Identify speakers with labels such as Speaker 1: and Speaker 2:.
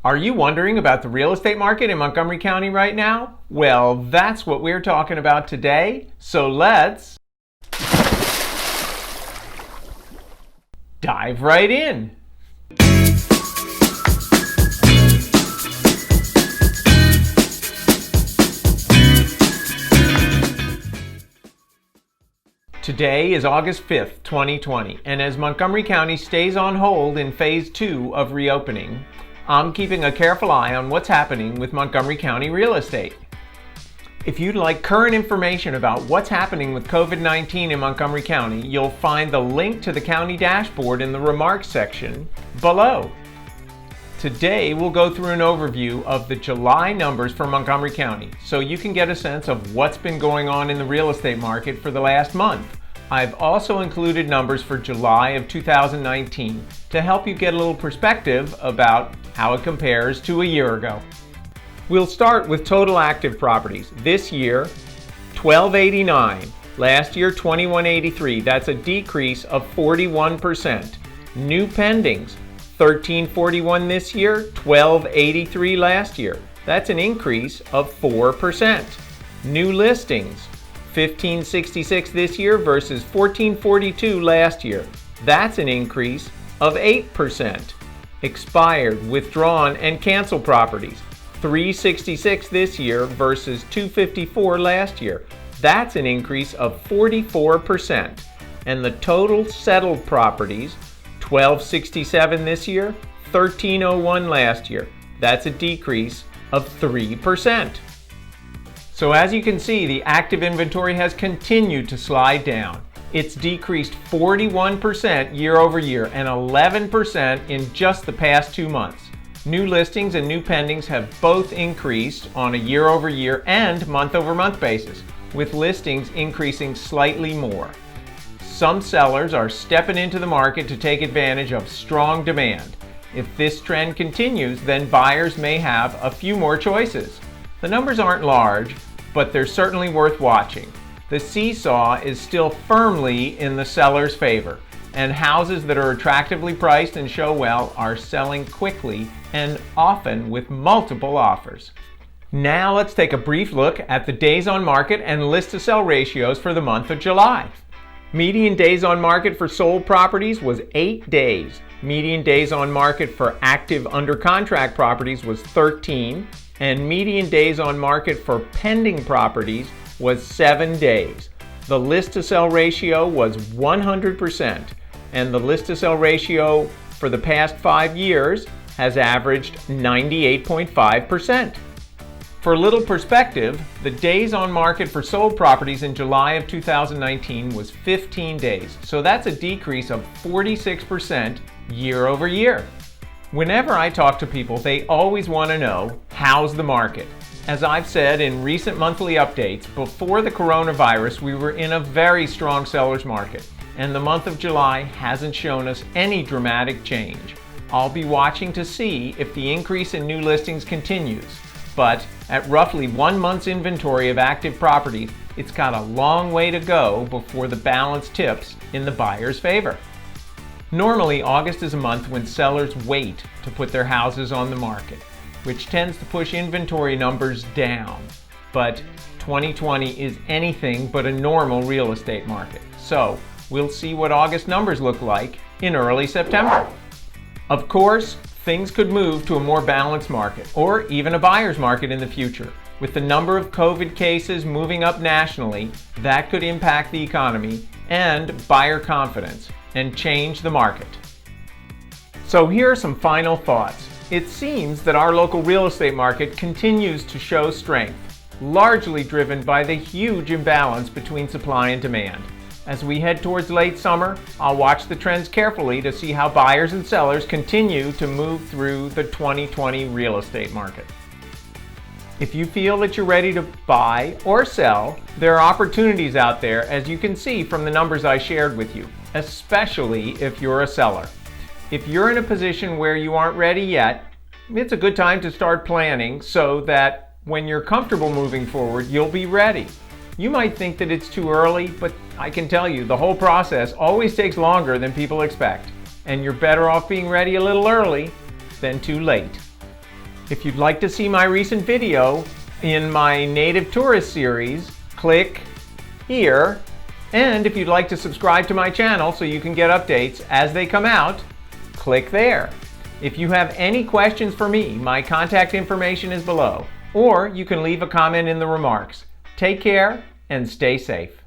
Speaker 1: Are you wondering about the real estate market in Montgomery County right now? Well, that's what we're talking about today, so let's dive right in. Today is August 5th, 2020, and as Montgomery County stays on hold in Phase 2 of reopening, I'm keeping a careful eye on what's happening with Montgomery County real estate. If you'd like current information about what's happening with COVID-19 in Montgomery County, you'll find the link to the county dashboard in the remarks section below. Today, we'll go through an overview of the July numbers for Montgomery County, so you can get a sense of what's been going on in the real estate market for the last month. I've also included numbers for July of 2019 to help you get a little perspective about how it compares to a year ago. We'll start with total active properties. This year, 1,289. Last year, 2,183. That's a decrease of 41%. New pendings, 1,341 this year, 1,283 last year. That's an increase of 4%. New listings, 1,566 this year versus 1,442 last year. That's an increase of 8%. Expired, withdrawn, and canceled properties, 366 this year versus 254 last year. That's an increase of 44%. And the total settled properties, 1,267 this year, 1,301 last year. That's a decrease of 3%. So as you can see, the active inventory has continued to slide down. It's decreased 41% year over year and 11% in just the past 2 months. New listings and new pendings have both increased on a year over year and month over month basis, with listings increasing slightly more. Some sellers are stepping into the market to take advantage of strong demand. If this trend continues, then buyers may have a few more choices. The numbers aren't large, but they're certainly worth watching. The seesaw is still firmly in the seller's favor, and houses that are attractively priced and show well are selling quickly and often with multiple offers. Now let's take a brief look at the days on market and list to sell ratios for the month of July. Median days on market for sold properties was 8 days. Median days on market for active under contract properties was 13, and median days on market for pending properties was 7 days. The list to sell ratio was 100%, and the list to sell ratio for the past 5 years has averaged 98.5%. For a little perspective, the days on market for sold properties in July of 2019 was 15 days, so that's a decrease of 46% year over year. Whenever I talk to people, they always want to know, how's the market? As I've said in recent monthly updates, before the coronavirus, we were in a very strong seller's market, and the month of July hasn't shown us any dramatic change. I'll be watching to see if the increase in new listings continues, but at roughly 1 month's inventory of active properties, it's got a long way to go before the balance tips in the buyer's favor. Normally, August is a month when sellers wait to put their houses on the market, which tends to push inventory numbers down. But 2020 is anything but a normal real estate market. So we'll see what August numbers look like in early September. Of course, things could move to a more balanced market or even a buyer's market in the future. With the number of COVID cases moving up nationally, that could impact the economy and buyer confidence and change the market. So here are some final thoughts. It seems that our local real estate market continues to show strength, largely driven by the huge imbalance between supply and demand. As we head towards late summer, I'll watch the trends carefully to see how buyers and sellers continue to move through the 2020 real estate market. If you feel that you're ready to buy or sell, there are opportunities out there, as you can see from the numbers I shared with you, especially if you're a seller. If you're in a position where you aren't ready yet, it's a good time to start planning so that when you're comfortable moving forward, you'll be ready. You might think that it's too early, but I can tell you the whole process always takes longer than people expect, and you're better off being ready a little early than too late. If you'd like to see my recent video in my Native Tourist series, click here. And if you'd like to subscribe to my channel so you can get updates as they come out, click there. If you have any questions for me, my contact information is below, or you can leave a comment in the remarks. Take care and stay safe.